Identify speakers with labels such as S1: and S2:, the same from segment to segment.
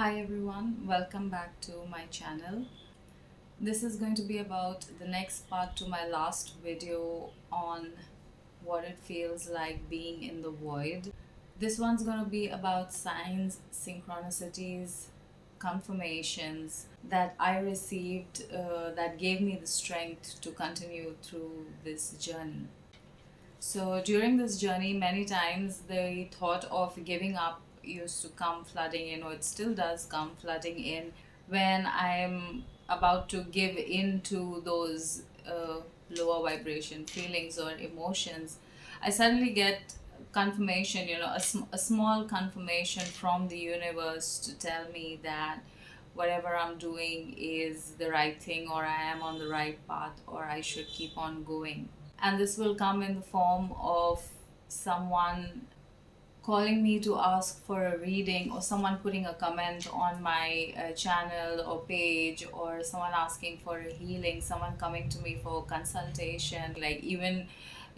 S1: Hi everyone, welcome back to my channel. This is going to be about the next part to my last video on what it feels like being in the void. This one's going to be about signs, synchronicities, confirmations that I received that gave me the strength to continue through this journey. So during this journey, many times the thought of giving up used to come flooding in, or it still does come flooding in when I'm about to give in to those lower vibration feelings or emotions. I suddenly get confirmation, a small confirmation from the universe to tell me that whatever I'm doing is the right thing, or I am on the right path, or I should keep on going. And this will come in the form of someone calling me to ask for a reading, or someone putting a comment on my channel or page, or someone asking for a healing, someone coming to me for consultation. Like, even,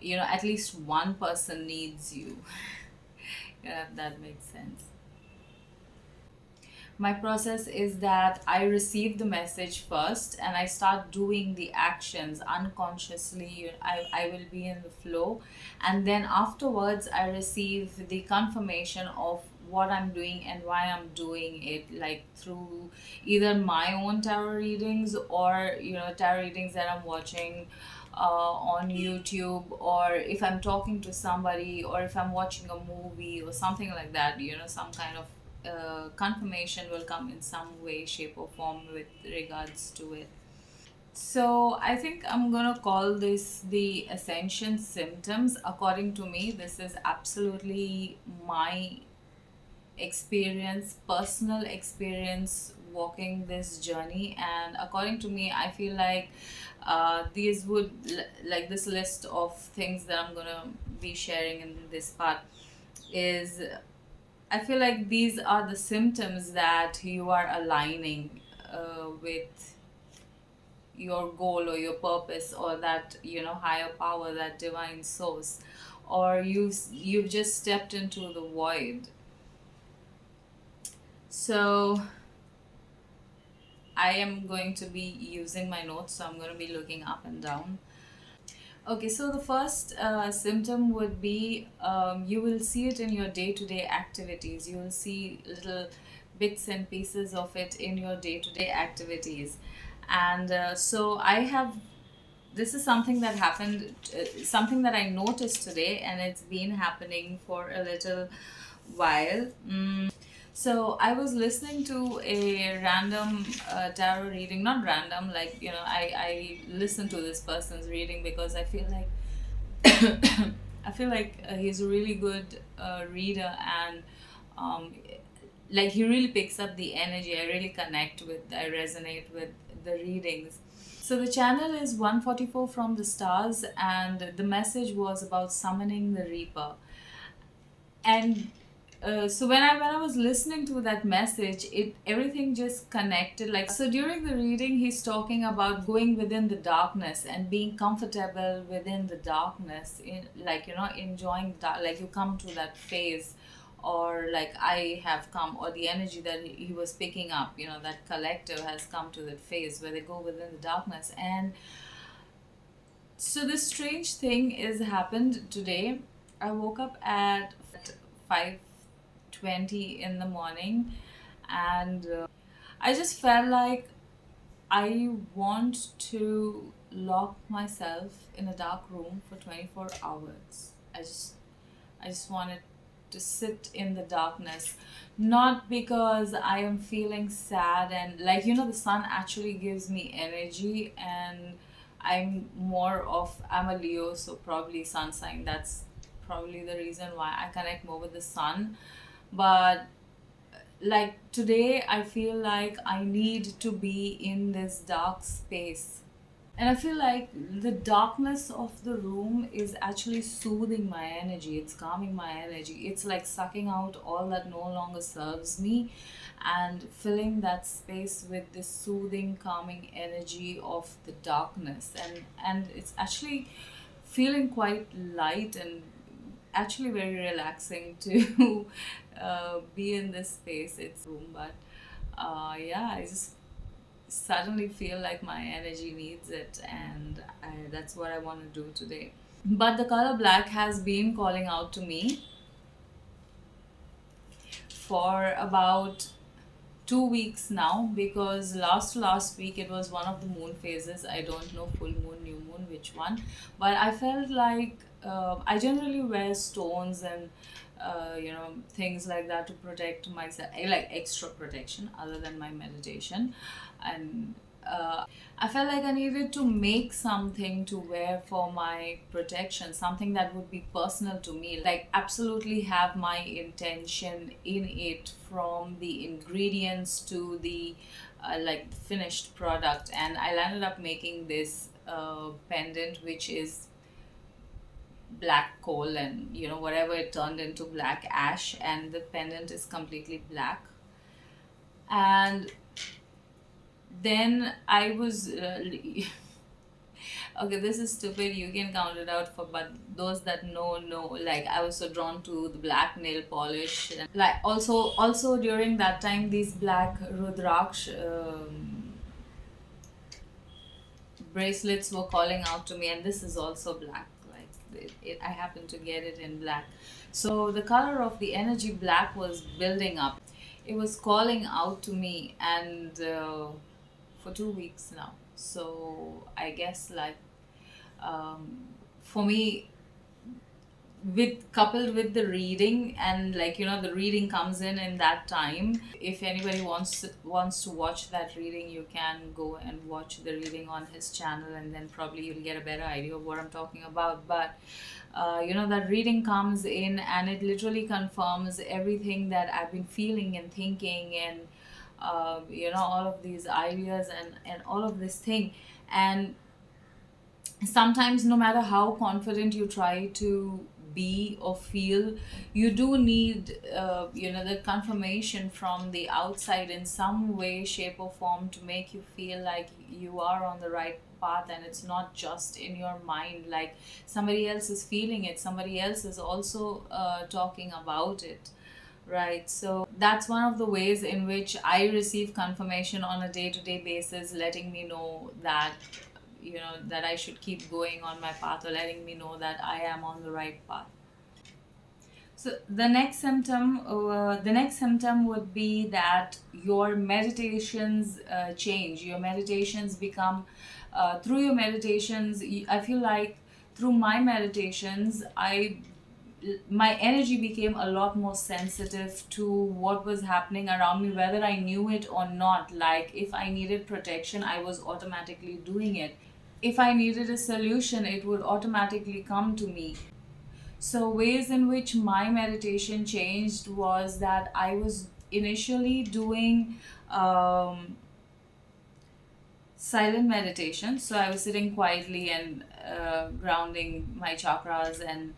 S1: at least one person needs you. Yeah, if that makes sense. My process is that I receive the message first and I start doing the actions unconsciously. I will be in the flow, and then afterwards I receive the confirmation of what I'm doing and why I'm doing it, like through either my own tarot readings, or tarot readings that I'm watching on YouTube, or if I'm talking to somebody, or if I'm watching a movie or something like that. Some kind of confirmation will come in some way, shape, or form with regards to it. So I think I'm gonna call this the Ascension symptoms. According to me, this is absolutely my experience, personal experience walking this journey. And according to me, I feel like these would, like this list of things that I'm gonna be sharing in this part is, I feel like these are the symptoms that you are aligning with your goal or your purpose, or that higher power, that divine source, or you've just stepped into the void. So I am going to be using my notes, so I'm going to be looking up and down. Okay, so the first symptom would be, you will see it in your day to day activities. You will see little bits and pieces of it in your day to day activities. And so I have, this is something that happened, something that I noticed today, and it's been happening for a little while. So I was listening to a random tarot reading, not random, like, I listen to this person's reading because I feel like I feel like he's a really good reader, and um, like he really picks up the energy. I really connect with, I resonate with the readings. So the channel is 144 from the stars, and the message was about summoning the Reaper. And so when I was listening to that message, it everything just connected. Like, so during the reading, he's talking about going within the darkness and being comfortable within the darkness, in, like, enjoying that, like you come to that phase, or like I have come, or the energy that he was picking up, that collective has come to that phase where they go within the darkness. And so this strange thing is happened today. I woke up at 5:20 in the morning, and I just felt like I want to lock myself in a dark room for 24 hours. I just wanted to sit in the darkness, not because I am feeling sad, and like, the sun actually gives me energy, and I'm a Leo, so probably sun sign. That's probably the reason why I connect more with the sun. But like today, I feel like I need to be in this dark space, and I feel like the darkness of the room is actually soothing my energy. It's calming my energy. It's like sucking out all that no longer serves me, and filling that space with this soothing, calming energy of the darkness. And it's actually feeling quite light, and actually very relaxing to be in this space. It's room, but Yeah, I just suddenly feel like my energy needs it, and that's what I want to do today. But the color black has been calling out to me for about 2 weeks now, because last week it was one of the moon phases. I don't know full moon, new moon, which one, but I felt like I generally wear stones and things like that to protect myself, like extra protection other than my meditation. And I felt like I needed to make something to wear for my protection, something that would be personal to me, like absolutely have my intention in it, from the ingredients to the like finished product. And I landed up making this pendant, which is black coal, and whatever it turned into black ash, and the pendant is completely black. And then I was okay, this is stupid, you can count it out, for but those that know, like I was so drawn to the black nail polish, and like also during that time these black rudraksh bracelets were calling out to me, and this is also black, like I happen to get it in black. So the color of the energy black was building up, it was calling out to me, and for 2 weeks now. So I guess, like, um, for me, with coupled with the reading, and like the reading comes in that time. If anybody wants to watch that reading, you can go and watch the reading on his channel, and then probably you'll get a better idea of what I'm talking about. But that reading comes in, and it literally confirms everything that I've been feeling and thinking, and all of these ideas, and all of this thing. And sometimes, no matter how confident you try to be or feel, you do need the confirmation from the outside in some way, shape, or form, to make you feel like you are on the right path, and it's not just in your mind, like somebody else is feeling it, somebody else is also talking about it, right? So that's one of the ways in which I receive confirmation on a day-to-day basis, letting me know that that I should keep going on my path, or letting me know that I am on the right path. So the next symptom would be that your meditations change. Your meditations become through your meditations. I feel like through my meditations, my energy became a lot more sensitive to what was happening around me, whether I knew it or not. Like, if I needed protection, I was automatically doing it. If I needed a solution, it would automatically come to me. So, ways in which my meditation changed was that I was initially doing silent meditation. So, I was sitting quietly and grounding my chakras, and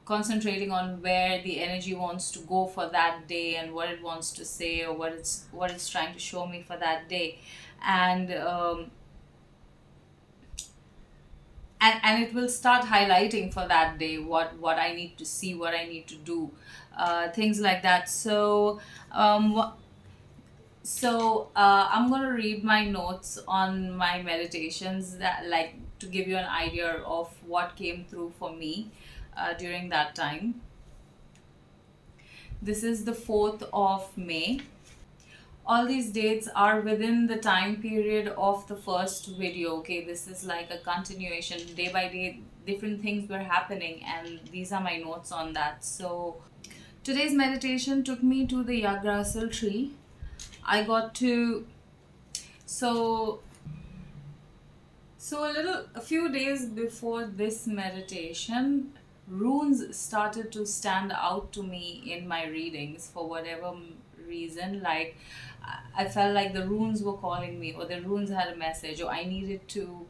S1: concentrating on where the energy wants to go for that day, and what it wants to say, or what it's trying to show me for that day. And um, and and it will start highlighting for that day what I need to see, what I need to do, things like that. So I'm going to read my notes on my meditations, that, like, to give you an idea of what came through for me during that time. This is the 4th of May. All these dates are within the time period of the first video. Okay, this is like a continuation, day by day different things were happening, and these are my notes on that. So today's meditation took me to the Yggdrasil tree. I got to so a few days before this meditation, runes started to stand out to me in my readings for whatever reason. Like, I felt like the runes were calling me, or the runes had a message, or I needed to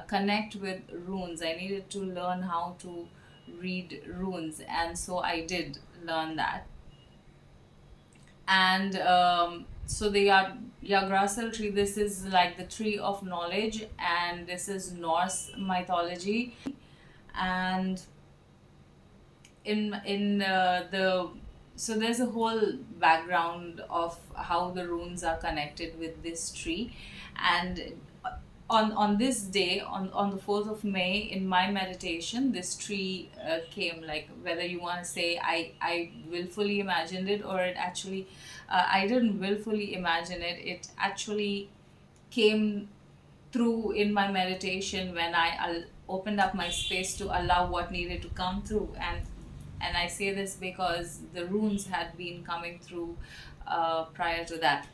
S1: connect with runes. I needed to learn how to read runes, and so I did learn that. And so the Yggdrasil tree, this is like the tree of knowledge, and this is Norse mythology. And in the so there's a whole background of how the runes are connected with this tree. And on this day, on the 4th of May, in my meditation, this tree came. Like, whether you want to say I willfully imagined it, or it actually, I didn't willfully imagine it, it actually came through in my meditation when I opened up my space to allow what needed to come through. And I say this because the runes had been coming through prior to that.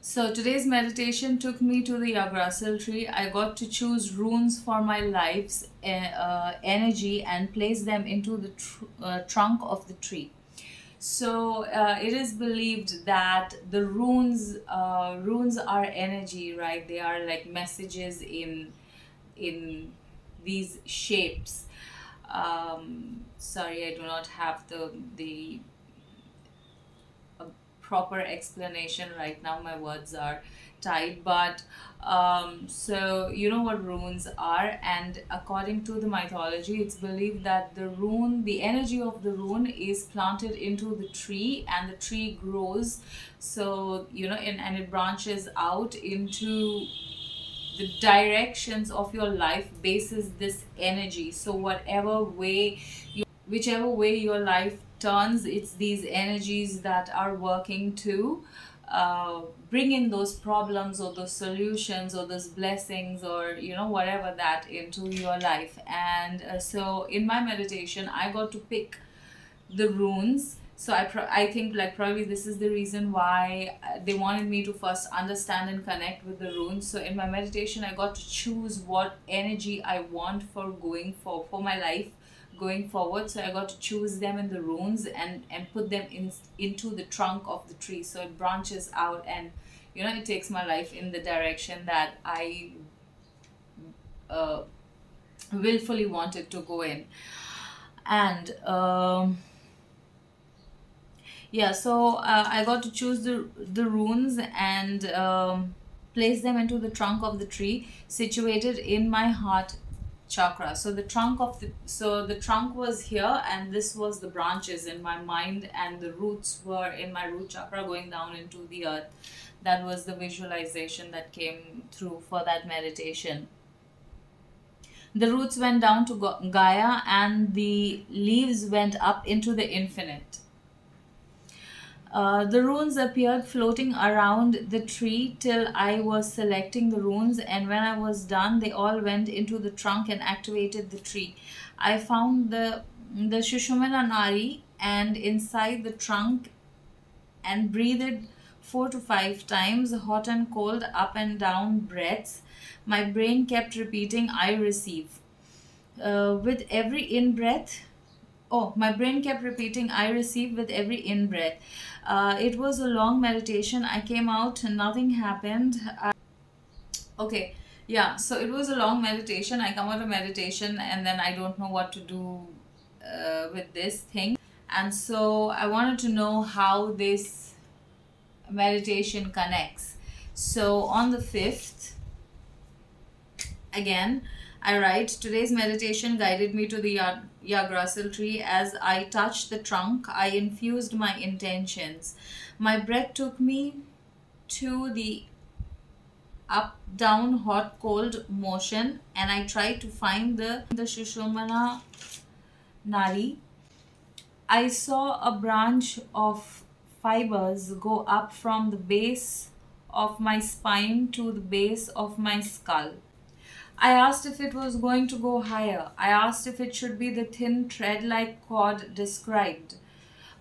S1: So today's meditation took me to the Yggdrasil tree. I got to choose runes for my life's energy and place them into the trunk of the tree. So it is believed that the runes are energy, right? They are like messages in these shapes. Sorry, I do not have the proper explanation right now. My words are tied, but so you know what runes are, and according to the mythology, it's believed that the energy of the rune is planted into the tree, and the tree grows. So and it branches out into the directions of your life bases this energy. So whichever way your life turns, it's these energies that are working to bring in those problems or those solutions or those blessings, or whatever that into your life. And so in my meditation, I got to pick the runes. So I think, like, probably this is the reason why they wanted me to first understand and connect with the runes. So in my meditation, I got to choose what energy I want for for my life going forward. So I got to choose them in the runes and put them into the trunk of the tree, so it branches out, and it takes my life in the direction that I willfully wanted to go in. And yeah, so I got to choose the runes and place them into the trunk of the tree situated in my heart chakra. So the trunk was here, and this was the branches in my mind, and the roots were in my root chakra going down into the earth. That was the visualization that came through for that meditation. The roots went down to Gaia, and the leaves went up into the infinite. The runes appeared floating around the tree till I was selecting the runes, and when I was done, they all went into the trunk and activated the tree. I found the Shushumana Nari and inside the trunk, and breathed 4 to 5 times, hot and cold, up and down breaths. My brain kept repeating, I receive. With every in breath, my brain kept repeating, I receive with every in breath. It was a long meditation. I came out and nothing happened. Okay, yeah, so it was a long meditation. I come out of meditation and then I don't know what to do with this thing. And so I wanted to know how this meditation connects. So on the 5th, again, I write, today's meditation guided me to the Yggdrasil tree. As I touched the trunk, I infused my intentions. My breath took me to the up, down, hot, cold motion, and I tried to find the Shushumana Nari. I saw a branch of fibers go up from the base of my spine to the base of my skull. I asked if it was going to go higher. I asked if it should be the thin thread-like cord described.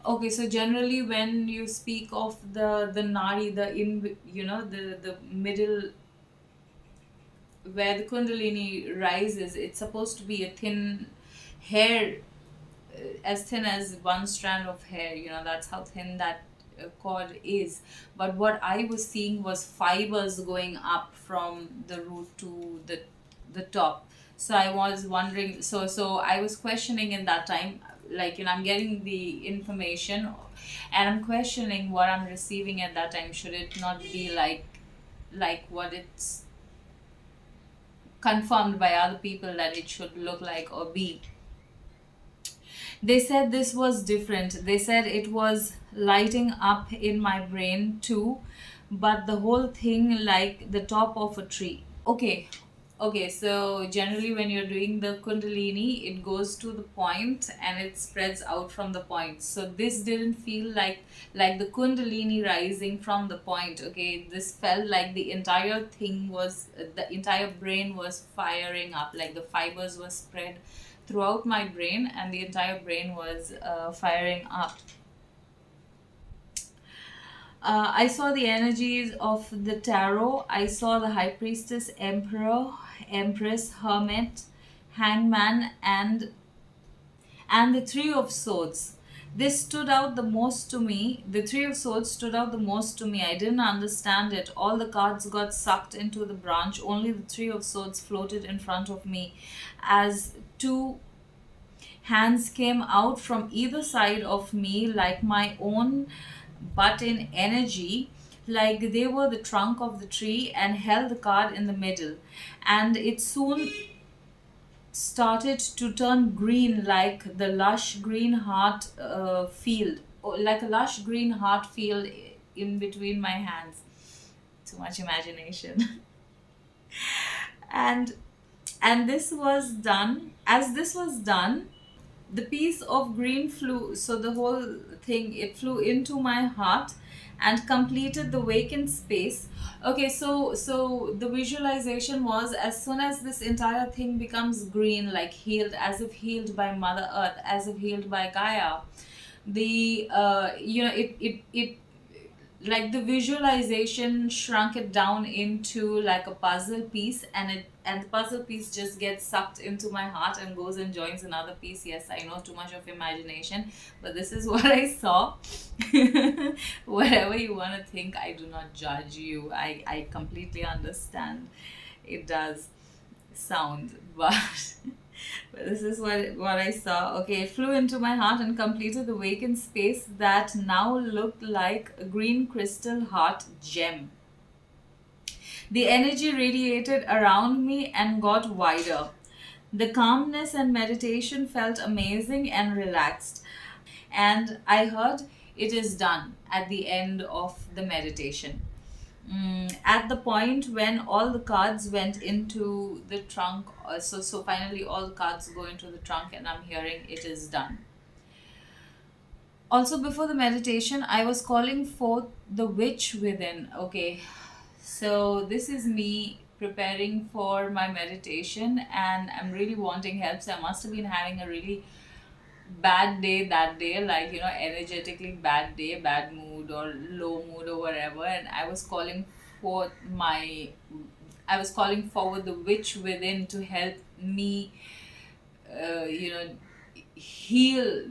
S1: Okay, so generally when you speak of the nari, the middle where the kundalini rises, it's supposed to be a thin hair, as thin as one strand of hair. That's how thin that cord is. But what I was seeing was fibers going up from the root to the top. So I was wondering, so I was questioning in that time, like, I'm getting the information and I'm questioning what I'm receiving at that time. Should it not be like what it's confirmed by other people that it should look like or be? They said this was different. They said it was lighting up in my brain too, but the whole thing like the top of a tree. Okay. Okay, so generally when you're doing the kundalini, it goes to the point and it spreads out from the point. So this didn't feel like the kundalini rising from the point. Okay, this felt like the entire brain was firing up, like the fibers were spread throughout my brain and the entire brain was firing up. I saw the energies of the tarot. I saw the high priestess, emperor, empress, hermit, hangman, and the three of swords. This stood out the most to me. The three of swords stood out the most to me. I didn't understand it. All the cards got sucked into the branch. Only the three of swords floated in front of me as two hands came out from either side of me like my own, but in energy, like they were the trunk of the tree, and held the card in the middle. And it soon started to turn green like the lush green heart field, or like a lush green heart field in between my hands. Too much imagination. and and this was done. As this was done, the piece of green flew, so the whole thing, it flew into my heart and completed the vacant space. Okay, so the visualization was, as soon as this entire thing becomes green, like healed, as if healed by mother earth, as if healed by Gaia, the it like the visualization shrunk it down into like a puzzle piece, and the puzzle piece just gets sucked into my heart and goes and joins another piece. Yes, I know, too much of imagination, but this is what I saw. Whatever you want to think, I do not judge you. I completely understand. It does sound, but but this is what I saw. Okay, it flew into my heart and completed the vacant space that now looked like a green crystal heart gem. The energy radiated around me and got wider. The calmness and meditation felt amazing and relaxed. And I heard it is done at the end of the meditation. At the point when all the cards went into the trunk, so finally all the cards go into the trunk, and I'm hearing it is done. Also, before the meditation, I was calling forth the witch within. Okay, so this is me preparing for my meditation, and I'm really wanting help. So I must have been having a really bad day that day, like, energetically bad day, bad mood, or low mood, or whatever. And for my I was calling forward the witch within to help me, heal,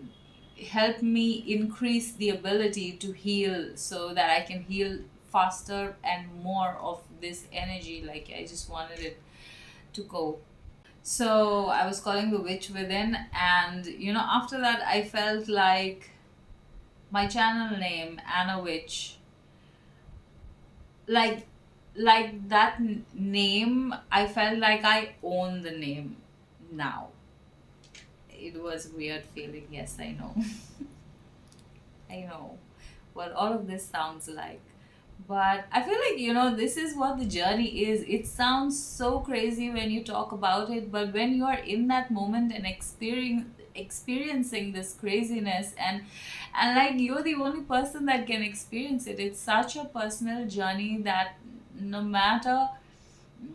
S1: help me increase the ability to heal, so that I can heal faster and more of this energy. Like, I just wanted it to go. So I was calling the witch within, and after that, I felt like my channel name, Anna Witch, like that name, I felt like I own the name now. It was weird feeling. Yes, I know. I know what all of this sounds like. But I feel like, this is what the journey is. It sounds so crazy when you talk about it, but when you are in that moment and experiencing this craziness, and like, you're the only person that can experience it. It's such a personal journey that no matter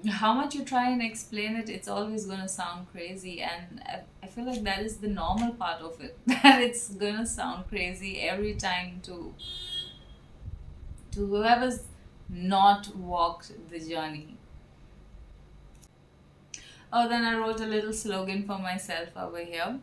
S1: how much you try and explain it, it's always going to sound crazy. And I feel like that is the normal part of it, that it's going to sound crazy every time to whoever's not walked the journey. Oh, then I wrote a little slogan for myself over here.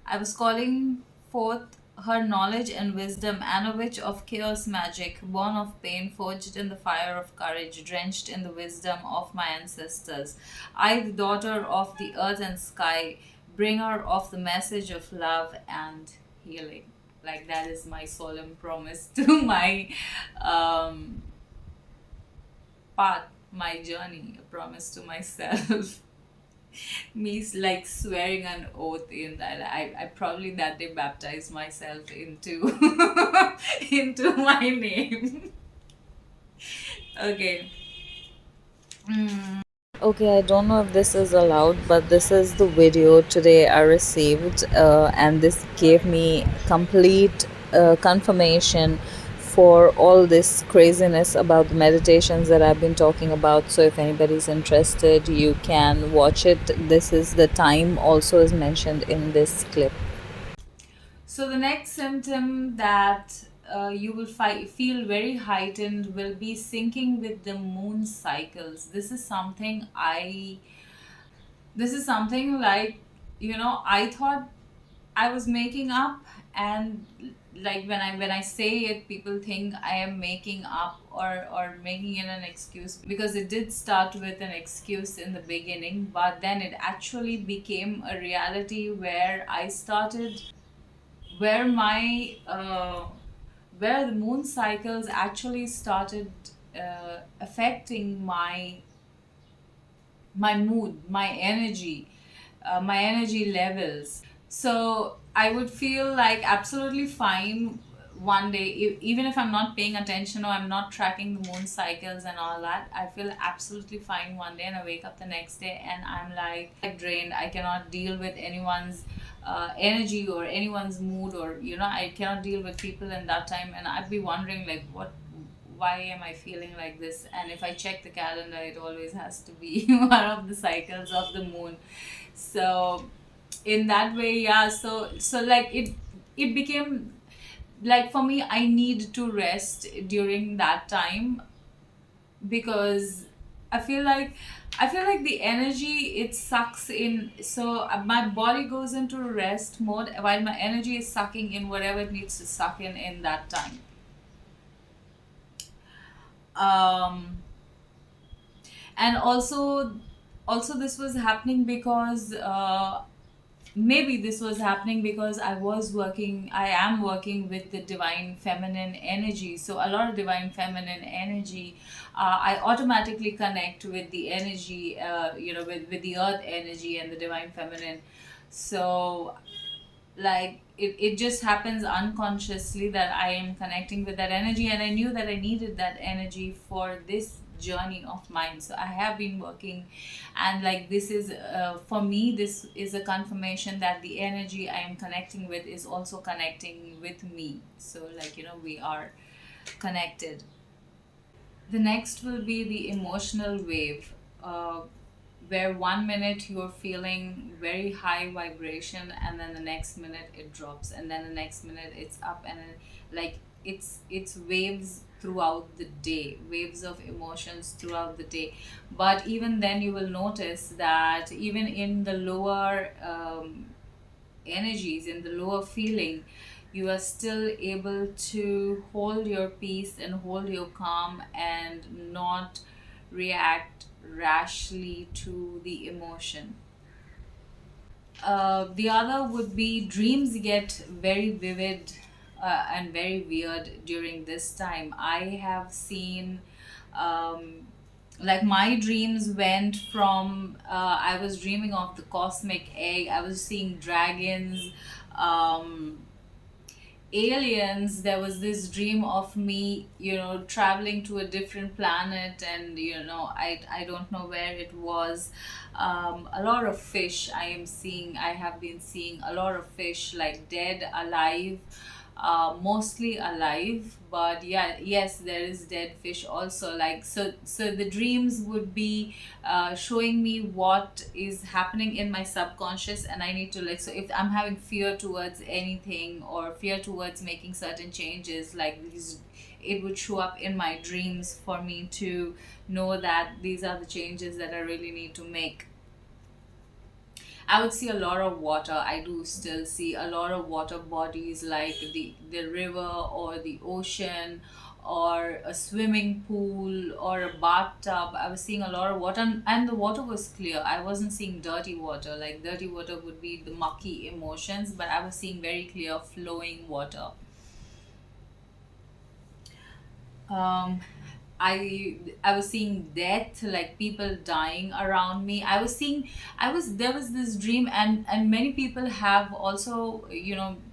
S1: I was calling forth her knowledge and wisdom, Anna Witch of chaos magic, born of pain, forged in the fire of courage, drenched in the wisdom of my ancestors. I, the daughter of the earth and sky, bringer of the message of love and healing. Like, that is my solemn promise to my path, my journey, a promise to myself. me like swearing an oath in that I probably that day baptized myself into into my name. Okay. Okay, I don't know if this is allowed, but this is the video today I received, and this gave me complete confirmation for all this craziness about the meditations that I've been talking about. So, if anybody's interested, you can watch it. This is the time, also is mentioned in this clip. So the next symptom that you will feel very heightened will be syncing with the moon cycles. This is something like, I thought I was making up, and like when I say it, people think I am making up or making it an excuse, because it did start with an excuse in the beginning, but then it actually became a reality where I started where my where the moon cycles actually started affecting my mood, my energy levels. So I would feel like absolutely fine one day, even if I'm not paying attention or I'm not tracking the moon cycles and all that. I feel absolutely fine one day, and I wake up the next day and I'm like drained. I cannot deal with anyone's energy or anyone's mood, or I cannot deal with people in that time, and I'd be wondering like, why am I feeling like this? And if I check the calendar, it always has to be one of the cycles of the moon. So in that way, yeah. So like it became like, for me, I need to rest during that time, because I feel like the energy, it sucks in. So my body goes into rest mode while my energy is sucking in whatever it needs to suck in that time. um and also this was happening because maybe this was happening because I am working with the divine feminine energy. So a lot of divine feminine energy, I automatically connect with the energy, with the earth energy and the divine feminine. So like it just happens unconsciously that I am connecting with that energy, and I knew that I needed that energy for this journey of mine. So I have been working, and like this is for me, this is a confirmation that the energy I am connecting with is also connecting with me. So like, we are connected. The next will be the emotional wave, where one minute you're feeling very high vibration, and then the next minute it drops, and then the next minute it's up, and then, like, it's waves throughout the day, waves of emotions throughout the day. But even then, you will notice that even in the lower energies, in the lower feeling, you are still able to hold your peace and hold your calm and not react rashly to the emotion. The other would be dreams get very vivid and very weird during this time. I have seen, um, like, my dreams went from I was dreaming of the cosmic egg, I was seeing dragons, um, aliens. There was this dream of me, traveling to a different planet, and I don't know where it was. A lot of fish I have been seeing a lot of fish, like dead, alive, mostly alive, but yeah, yes, there is dead fish also. Like, so the dreams would be showing me what is happening in my subconscious, and I need to, like, so if I'm having fear towards anything or fear towards making certain changes, like these, it would show up in my dreams for me to know that these are the changes that I really need to make. I would see a lot of water. I do still see a lot of water bodies, like the river or the ocean or a swimming pool or a bathtub. I was seeing a lot of water, and the water was clear. I wasn't seeing dirty water. Like, dirty water would be the mucky emotions, but I was seeing very clear flowing water. Um, I was seeing death, like people dying around me. I was there was this dream, and many people have also,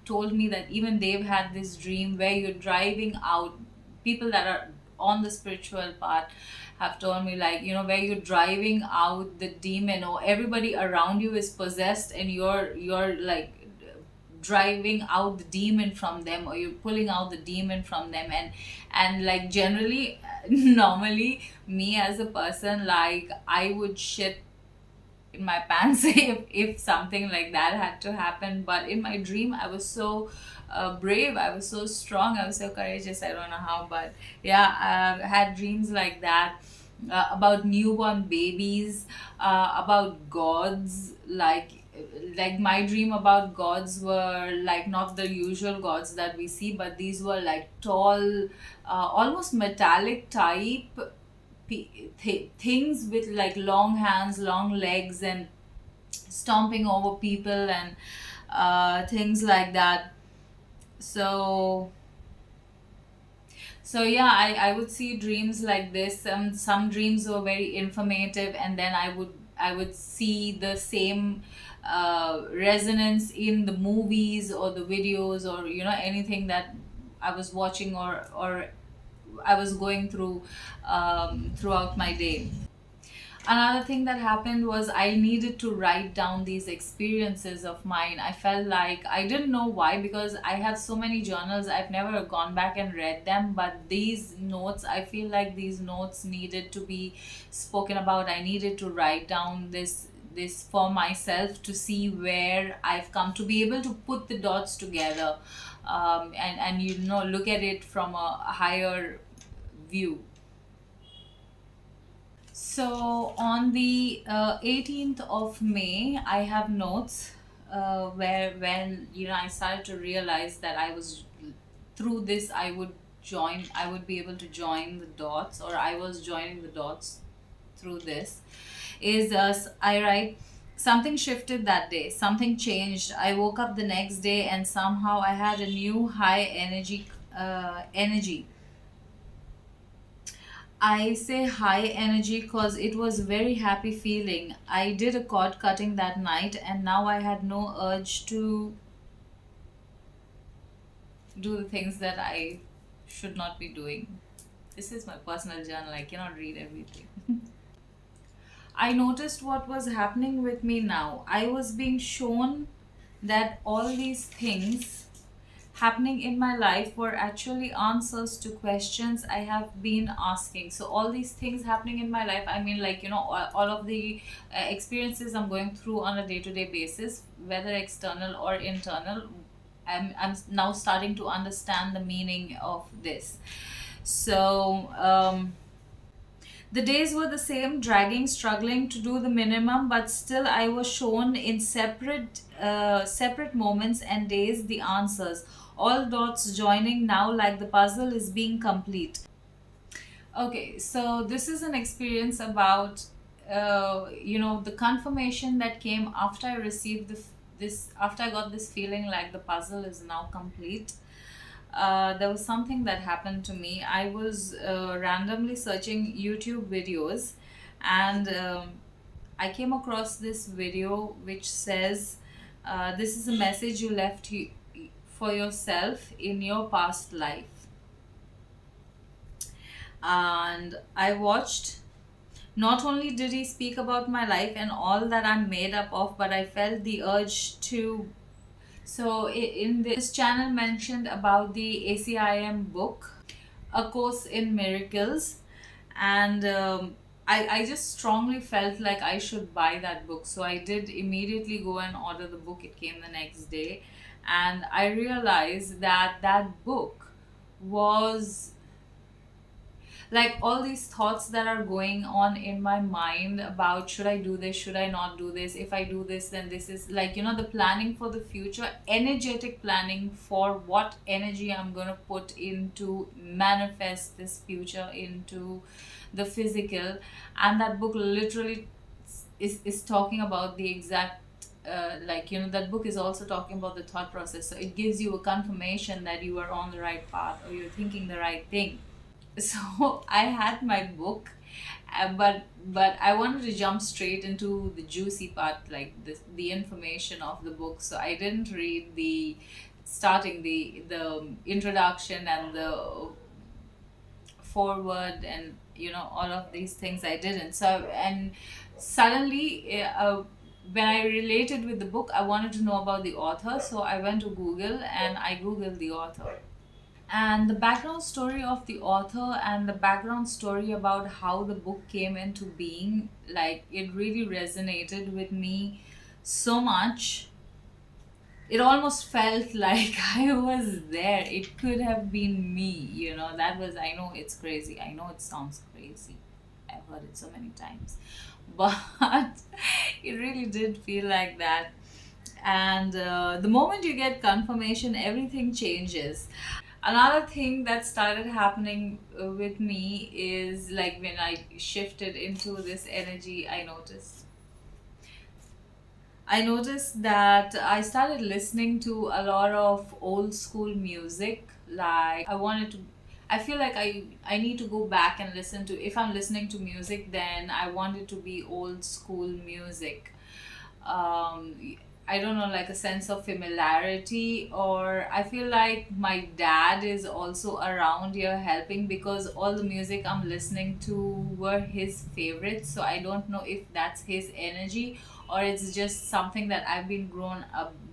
S1: told me that even they've had this dream where you're driving out. People that are on the spiritual path have told me, like, where you're driving out the demon, or everybody around you is possessed, and you're like driving out the demon from them, or you're pulling out the demon from them. And like generally, normally, me as a person, like, I would shit in my pants if something like that had to happen. But in my dream, I was so brave, I was so strong, I was so courageous. I don't know how, but yeah, I had dreams like that, about newborn babies, about gods, like my dream about gods were like not the usual gods that we see, but these were like tall, almost metallic type things with like long hands, long legs, and stomping over people, and things like that. So yeah, I would see dreams like this. Some dreams were very informative, and then I would see the same resonance in the movies or the videos, or anything that I was watching, or I was going through throughout my day. Another thing that happened was I needed to write down these experiences of mine. I felt like I didn't know why, because I have so many journals. I've never gone back and read them, but these notes, I feel like these notes needed to be spoken about. I needed to write down this for myself, to see where I've come, to be able to put the dots together, and look at it from a higher view. So on the 18th of May, I have notes, where when I started to realize that I was through this, I would be able to join the dots, or I was joining the dots through this. Is I write, something shifted that day, something changed. I woke up the next day, and somehow I had a new high energy. I say high energy because it was a very happy feeling. I did a cord cutting that night, and now I had no urge to do the things that I should not be doing. This is my personal journal. I cannot read everything. I noticed what was happening with me now. I was being shown that all these things happening in my life were actually answers to questions I have been asking. So all these things happening in my life, I mean, like, all of the experiences I'm going through on a day-to-day basis, whether external or internal, I'm now starting to understand the meaning of this. So the days were the same, dragging, struggling to do the minimum, but still I was shown in separate moments and days the answers. All dots joining now, like the puzzle is being complete. Okay, so this is an experience about, the confirmation that came after I received after I got this feeling like the puzzle is now complete. There was something that happened to me. I was randomly searching YouTube videos, and I came across this video which says, this is a message you left for yourself in your past life. And I watched. Not only did he speak about my life and all that I'm made up of, but I felt the urge to. So in this channel mentioned about the ACIM book, A Course in Miracles, and I just strongly felt like I should buy that book. So I did immediately go and order the book. It came the next day, and I realized that that book was like all these thoughts that are going on in my mind about, should I do this, should I not do this, if I do this, then this is like, the planning for the future, energetic planning for what energy I'm going to put into manifest this future into the physical. And that book literally is talking about the exact, that book is also talking about the thought process. So it gives you a confirmation that you are on the right path, or you're thinking the right thing. So I had my book, but I wanted to jump straight into the juicy part, like the information of the book. So I didn't read the starting, the introduction and the forward, and all of these things I didn't. So, and suddenly, when I related with the book, I wanted to know about the author. So I went to Google and I googled the author, and the background story of the author and the background story about how the book came into being, like, it really resonated with me so much. It almost felt like I was there. It could have been me, that was, I know it's crazy, I know it sounds crazy, I've heard it so many times, but it really did feel like that. And the moment you get confirmation, everything changes. Another thing that started happening with me is, like, when I shifted into this energy, I noticed that I started listening to a lot of old school music. Like, I feel like I need to go back and listen to, if I'm listening to music, then I want it to be old school music. um I don't know, like a sense of familiarity, or I feel like my dad is also around here helping, because all the music I'm listening to were his favorites. So I don't know if that's his energy, or it's just something that I've been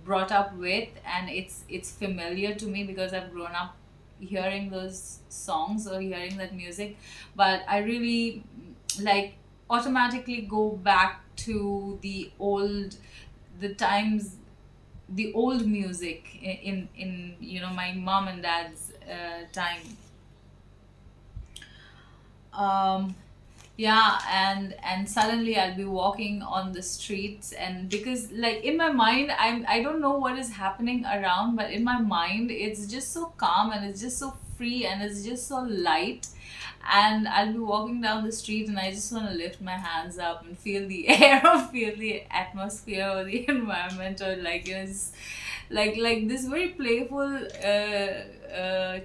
S1: brought up with, and it's familiar to me because I've grown up hearing those songs or hearing that music. But I really, like, automatically go back to the times, the old music in my mom and dad's time. um yeah, and suddenly I'll be walking on the streets, and because, like, in my mind, I don't know what is happening around, but in my mind it's just so calm, and it's just so free, and it's just so light. And I'll be walking down the street, and I just want to lift my hands up and feel the air, or feel the atmosphere, or the environment, or, like, just like this very playful,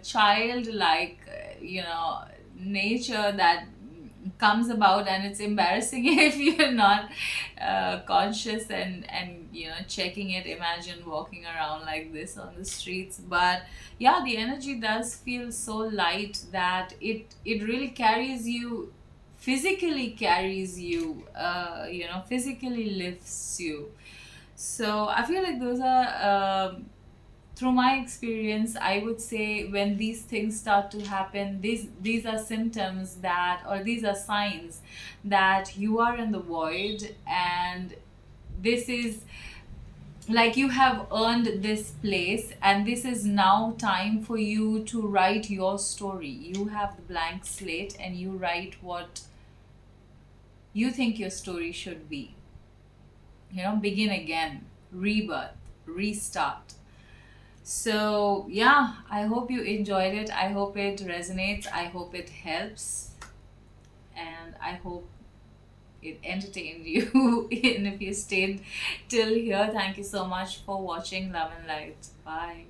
S1: childlike, nature that comes about. And it's embarrassing if you're not conscious and checking it. Imagine walking around like this on the streets. But yeah, the energy does feel so light that it really carries you, physically carries you, physically lifts you. So I feel like those are, through my experience, I would say, when these things start to happen, these are symptoms that, or these are signs that you are in the void. And this is like, you have earned this place, and this is now time for you to write your story. You have the blank slate, and you write what you think your story should be. Begin again, rebirth, restart. So, yeah, I hope you enjoyed it. I hope it resonates. I hope it helps. And I hope it entertained you. And if you stayed till here, thank you so much for watching Love and Light. Bye.